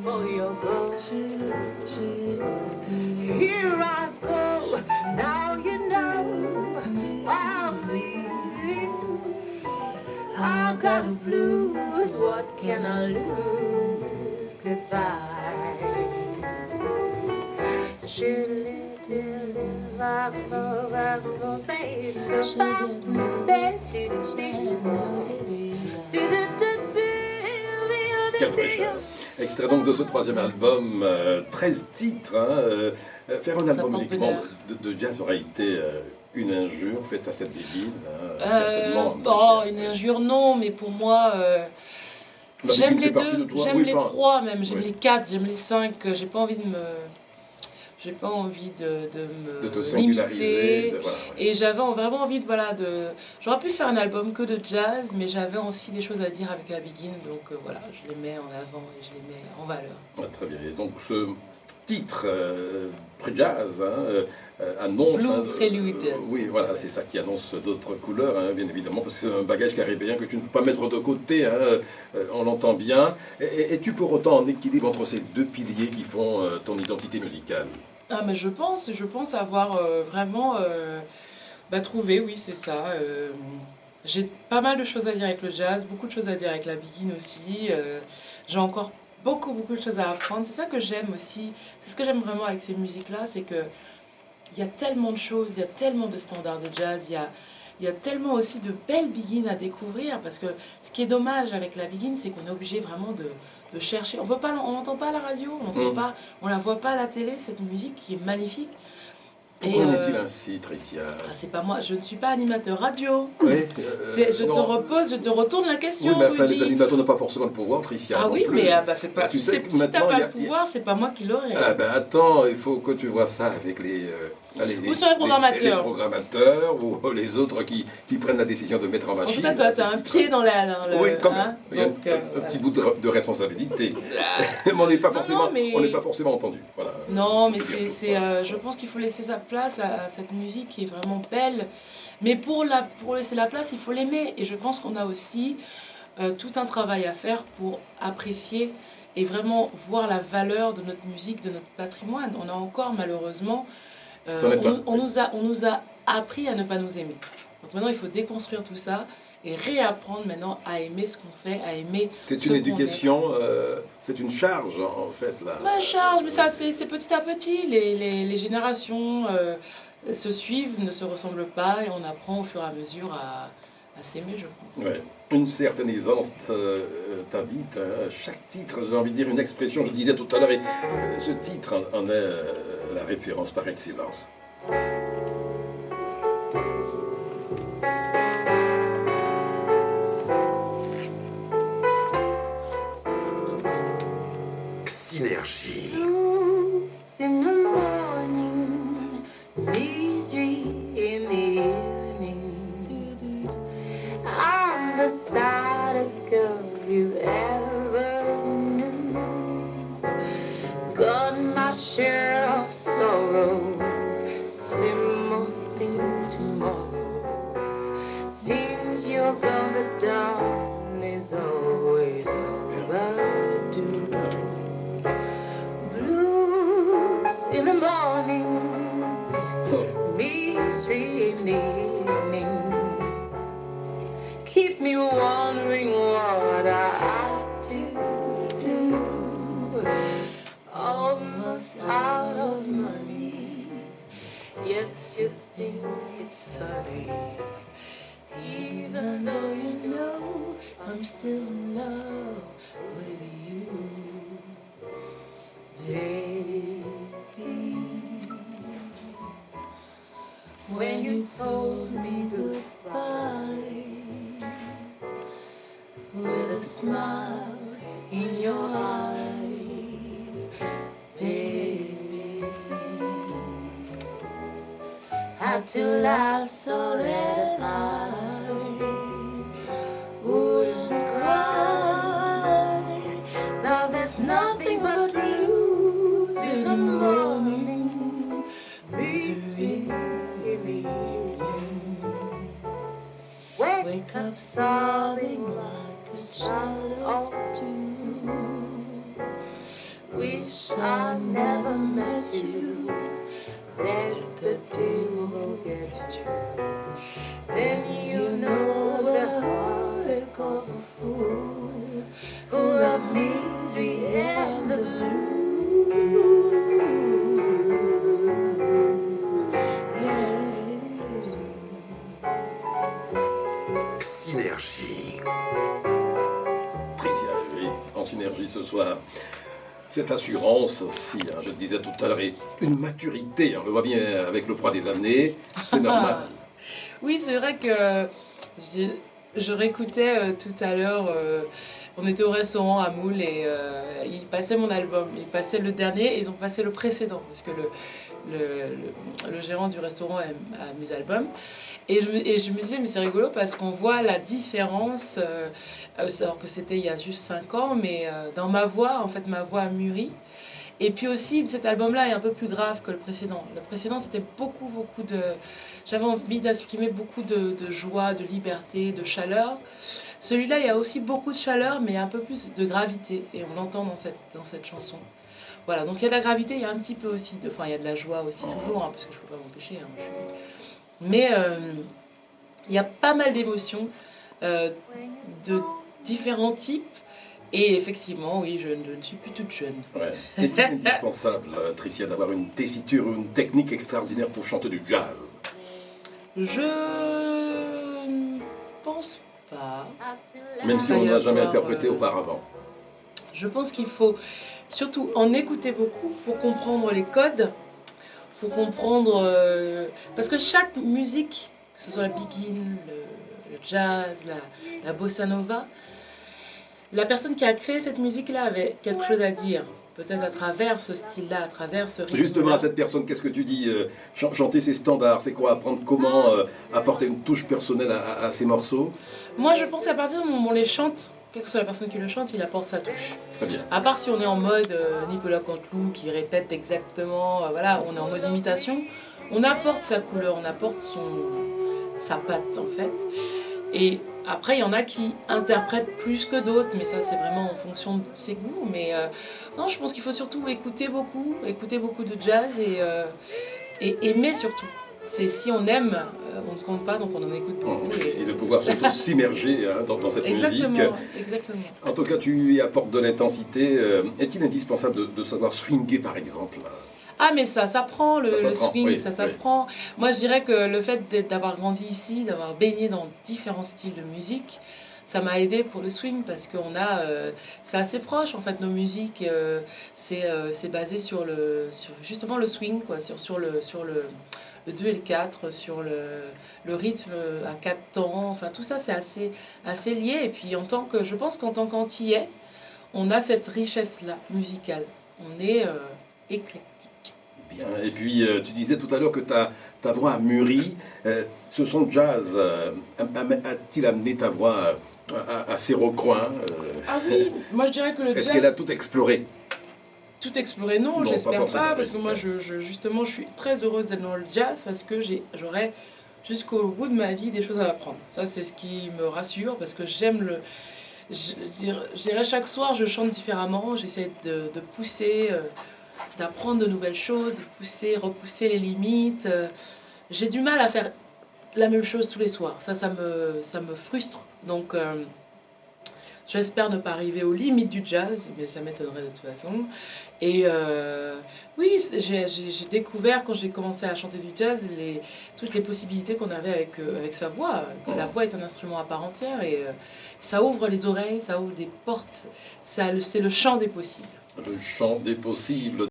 for your gold. Here I go, now you know I'm leaving. I got the blues, what can I lose? Goodbye. Quelle fraîcheur. Extrait donc de ce troisième album, 13 titres. Faire un album uniquement de jazz aurait été une injure faite à cette Begin, certainement. Une injure non, mais pour moi, j'aime les deux, j'aime les trois même, j'aime les quatre, j'aime les cinq, j'ai pas envie de me... J'ai pas envie de te singulariser. Voilà, ouais. Et j'avais vraiment envie de... J'aurais pu faire un album que de jazz, mais j'avais aussi des choses à dire avec la Begin, donc voilà, je les mets en avant et je les mets en valeur. Ah, très bien. Et donc ce titre pré-jazz annonce... Blue Prelude. Oui, voilà, c'est ça qui annonce d'autres couleurs, bien évidemment, parce que c'est un bagage caribéen que tu ne peux pas mettre de côté, on l'entend bien. Es-tu pour autant en équilibre entre ces deux piliers qui font ton identité musicale ? Ah, mais je pense avoir vraiment trouvé, oui, c'est ça. J'ai pas mal de choses à dire avec le jazz, beaucoup de choses à dire avec la Begin aussi. J'ai encore beaucoup de choses à apprendre. C'est ça que j'aime aussi. C'est ce que j'aime vraiment avec ces musiques-là, c'est que il y a tellement de choses, il y a tellement de standards de jazz, il y a tellement aussi de belles Begin à découvrir, parce que ce qui est dommage avec la Begin, c'est qu'on est obligé vraiment de chercher. On n'entend pas à la radio, on la voit pas à la télé, cette musique qui est magnifique. Pourquoi en est-il ainsi, Tricia ? C'est pas moi, je ne suis pas animateur radio. Oui, je te retourne la question. Oui, mais les animateurs n'ont pas forcément le pouvoir, Tricia. Ah oui, mais c'est pas. Si t'as pas le pouvoir, c'est pas moi qui l'aurai. Ah ben attends, il faut que tu vois ça avec les programmateurs ou les autres qui prennent la décision de mettre en machine. En tout cas, toi, tu as un pied dans le... Oui, quand même. Il y a un petit bout de responsabilité. Mais on n'est pas forcément entendu. Voilà. Non, mais je pense qu'il faut laisser sa place à cette musique qui est vraiment belle. Mais pour laisser la place, il faut l'aimer. Et je pense qu'on a aussi tout un travail à faire pour apprécier et vraiment voir la valeur de notre musique, de notre patrimoine. On a encore, malheureusement... on nous a appris à ne pas nous aimer. Donc maintenant, il faut déconstruire tout ça et réapprendre maintenant à aimer ce qu'on fait, à aimer c'est une éducation, c'est une charge en fait. Une charge, mais ça c'est petit à petit. Les générations se suivent, ne se ressemblent pas et on apprend au fur et à mesure à s'aimer, je pense. Ouais. Une certaine aisance t'habite, chaque titre, j'ai envie de dire une expression, je le disais tout à l'heure, et ce titre en est la référence par excellence. Synergie. In the morning, misery in the evening. I'm the saddest girl you ever knew. Got my share of sorrow, same thing tomorrow. Seems you're gone, the dawn is always all I do. In the morning, misery in the evening. Keep me wondering what I do. Almost out of money. Yes, you think it's funny. Even though you know I'm still in love with you. Baby, when you told me goodbye, with a smile in your eye, baby, had to laugh so that I wouldn't cry. Now there's nothing but blues in the morning, misery in the evening. Wake up sobbing like a child of two. wish I never met you. Let the devil get you. Then you know the heartache of a fool, full of misery and the blues. Yeah. Synergie. Tricia, oui, en synergie ce soir. Cette assurance aussi, hein, je le disais tout à l'heure, et une maturité, on le voit bien avec le poids des années, c'est normal. Oui, c'est vrai que je réécoutais tout à l'heure, on était au restaurant à Moule et ils passaient mon album. Ils passaient le dernier et ils ont passé le précédent parce que le gérant du restaurant a mes albums. Et je me disais, mais c'est rigolo parce qu'on voit la différence, alors que c'était il y a juste 5 ans, mais dans ma voix, en fait, ma voix a mûri. Et puis aussi, cet album-là est un peu plus grave que le précédent. Le précédent, c'était beaucoup de... J'avais envie d'exprimer beaucoup de joie, de liberté, de chaleur. Celui-là, il y a aussi beaucoup de chaleur, mais un peu plus de gravité. Et on l'entend dans cette chanson. Voilà, donc il y a de la gravité, il y a un petit peu aussi de... Enfin, il y a de la joie aussi, toujours, hein, parce que je ne peux pas m'empêcher. Hein, Mais il y a pas mal d'émotions de différents types. Et effectivement, oui, je ne suis plus toute jeune. Ouais. C'est indispensable, Tricia, d'avoir une tessiture, une technique extraordinaire pour chanter du jazz. Je ne pense pas. Même si on n'a jamais interprété auparavant. Je pense qu'il faut surtout en écouter beaucoup pour comprendre les codes, pour comprendre... parce que chaque musique, que ce soit la biguine, le jazz, la bossa nova, la personne qui a créé cette musique-là avait quelque chose à dire. Peut-être à travers ce style-là, à travers ce rythme. Justement, à cette personne, qu'est-ce que tu dis chanter ses standards, c'est quoi? Apprendre comment apporter une touche personnelle à ces morceaux? Moi, je pense qu'à partir du moment où on les chante, quelle que soit la personne qui le chante, il apporte sa touche. Très bien. À part si on est en mode Nicolas Canteloup qui répète exactement, voilà, on est en mode imitation, on apporte sa couleur, on apporte sa patte en fait. Et après, il y en a qui interprètent plus que d'autres, mais ça c'est vraiment en fonction de ses goûts. Mais non, je pense qu'il faut surtout écouter beaucoup de jazz et aimer surtout. C'est si on aime, on ne compte pas, donc on en écoute beaucoup. Et de pouvoir surtout s'immerger hein, dans cette exactement, musique. Exactement. En tout cas, tu y apportes de l'intensité. Est-il indispensable de savoir swinguer, par exemple? Ah, mais ça s'apprend, le swing, oui, ça s'apprend. Oui. Moi, je dirais que le fait d'avoir grandi ici, d'avoir baigné dans différents styles de musique, ça m'a aidé pour le swing parce qu'on a... c'est assez proche, en fait, nos musiques. C'est basé sur justement le swing, quoi, sur le 2 et le 4, sur le rythme à 4 temps. Enfin, tout ça, c'est assez lié. Et puis, je pense qu'en tant qu'antillais, on a cette richesse-là, musicale. On est éclectique. Bien. Et puis, tu disais tout à l'heure que ta voix a mûri. Ce son jazz a-t-il amené ta voix à ses recoins Ah oui, moi je dirais que le jazz... Est-ce qu'elle a tout exploré? Tout explorer, non, Non, j'espère pas, parce que oui. moi, justement, je suis très heureuse d'être dans le jazz parce que j'aurai jusqu'au bout de ma vie des choses à apprendre. Ça, c'est ce qui me rassure parce que j'aime je dirais chaque soir, je chante différemment, j'essaie de pousser, d'apprendre de nouvelles choses, de repousser les limites. J'ai du mal à faire la même chose tous les soirs. Ça me frustre. Donc, j'espère ne pas arriver aux limites du jazz, mais ça m'étonnerait de toute façon. Et oui, j'ai découvert quand j'ai commencé à chanter du jazz toutes les possibilités qu'on avait avec sa voix. La voix est un instrument à part entière et ça ouvre les oreilles, ça ouvre des portes. C'est le chant des possibles. Le chant des possibles.